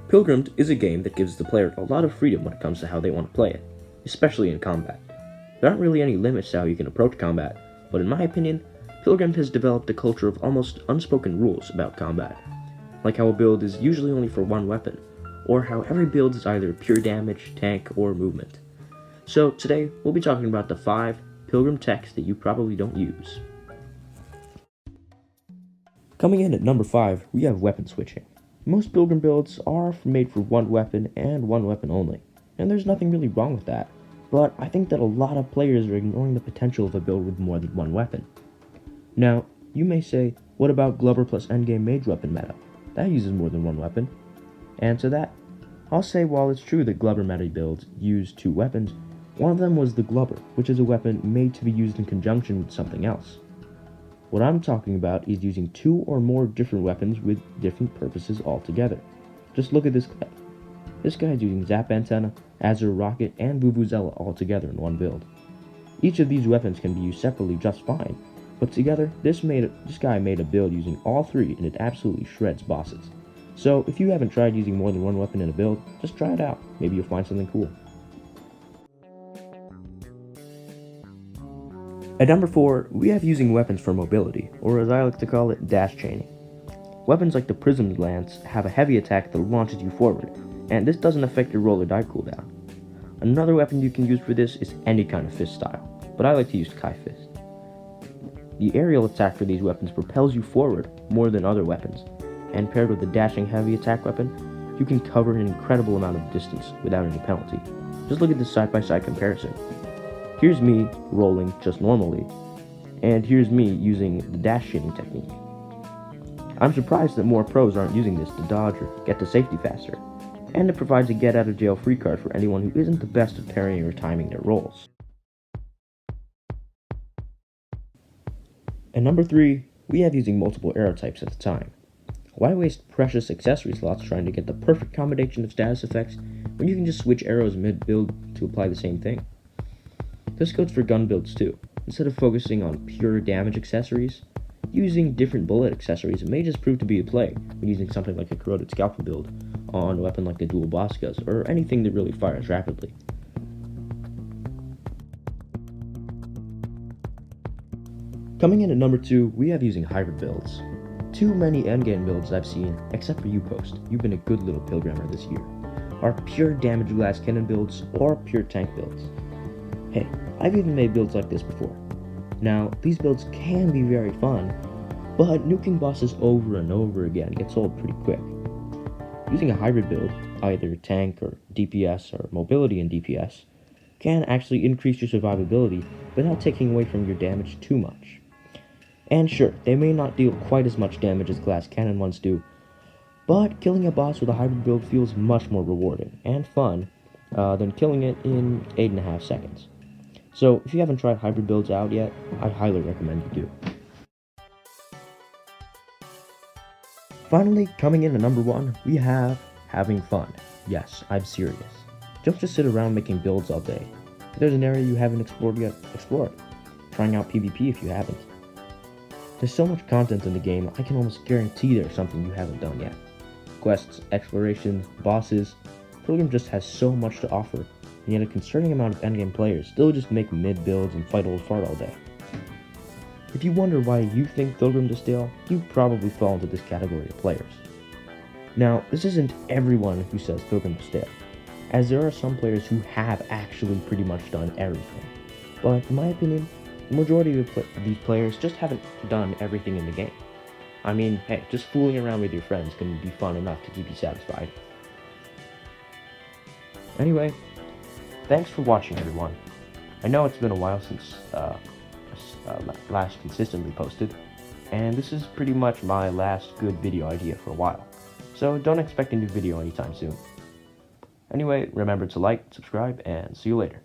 Pilgrimmed is a game that gives the player a lot of freedom when it comes to how they want to play it, especially in combat. There aren't really any limits to how you can approach combat, but in my opinion, Pilgrimmed has developed a culture of almost unspoken rules about combat, like how a build is usually only for one weapon, or how every build is either pure damage, tank, or movement. So today, we'll be talking about the 5 Pilgrim techs that you probably don't use. Coming in at number 5, we have weapon switching. Most Pilgrim builds are made for one weapon and one weapon only, and there's nothing really wrong with that, but I think that a lot of players are ignoring the potential of a build with more than one weapon. Now, you may say, what about Glover plus endgame mage weapon meta? That uses more than one weapon. And to that, I'll say while it's true that Glover meta builds use 2 weapons, one of them was the Glover, which is a weapon made to be used in conjunction with something else. What I'm talking about is using 2 or more different weapons with different purposes altogether. Just look at this clip. This guy's using Zap Antenna, Azure Rocket, and Vuvuzela all together in one build. Each of these weapons can be used separately just fine, but together, this guy made a build using all 3 and it absolutely shreds bosses. So if you haven't tried using more than one weapon in a build, just try it out. Maybe you'll find something cool. At number 4, we have using weapons for mobility, or as I like to call it, dash chaining. Weapons like the Prismed Lance have a heavy attack that launches you forward, and this doesn't affect your roll or die cooldown. Another weapon you can use for this is any kind of fist style, but I like to use Kai Fist. The aerial attack for these weapons propels you forward more than other weapons, and paired with the dashing heavy attack weapon, you can cover an incredible amount of distance without any penalty. Just look at this side-by-side comparison. Here's me rolling just normally, and here's me using the dash shooting technique. I'm surprised that more pros aren't using this to dodge or get to safety faster, and it provides a get-out-of-jail-free card for anyone who isn't the best at parrying or timing their rolls. At number 3, we have using multiple arrow types at the time. Why waste precious accessory slots trying to get the perfect combination of status effects when you can just switch arrows mid-build to apply the same thing? This goes for gun builds too. Instead of focusing on pure damage accessories, using different bullet accessories may just prove to be a play when using something like a corroded scalpel build on a weapon like the dual Boskas, or anything that really fires rapidly. Coming in at number 2, we have using hybrid builds. Too many endgame builds I've seen, except for you Post, you've been a good little pilgrimer this year, are pure damage glass cannon builds or pure tank builds. Hey, I've even made builds like this before. Now, these builds can be very fun, but nuking bosses over and over again gets old pretty quick. Using a hybrid build, either tank or DPS or mobility and DPS, can actually increase your survivability without taking away from your damage too much. And sure, they may not deal quite as much damage as glass cannon ones do, but killing a boss with a hybrid build feels much more rewarding and fun than killing it in 8.5 seconds. So if you haven't tried hybrid builds out yet, I highly recommend you do. Finally, coming in at number 1, we have having fun. Yes, I'm serious. Don't just sit around making builds all day. If there's an area you haven't explored yet, explore it. Trying out PvP if you haven't. There's so much content in the game, I can almost guarantee there's something you haven't done yet. Quests, explorations, bosses, Pilgrim just has so much to offer, and yet a concerning amount of endgame players still just make mid-builds and fight old fart all day. If you wonder why you think Pilgrim is stale, you probably fall into this category of players. Now, this isn't everyone who says Pilgrim is stale, as there are some players who have actually pretty much done everything. But in my opinion, the majority of these players just haven't done everything in the game. I mean, hey, just fooling around with your friends can be fun enough to keep you satisfied. Anyway, thanks for watching, everyone. I know it's been a while since last consistently posted, and this is pretty much my last good video idea for a while, so don't expect a new video anytime soon. Anyway, remember to like, subscribe, and see you later.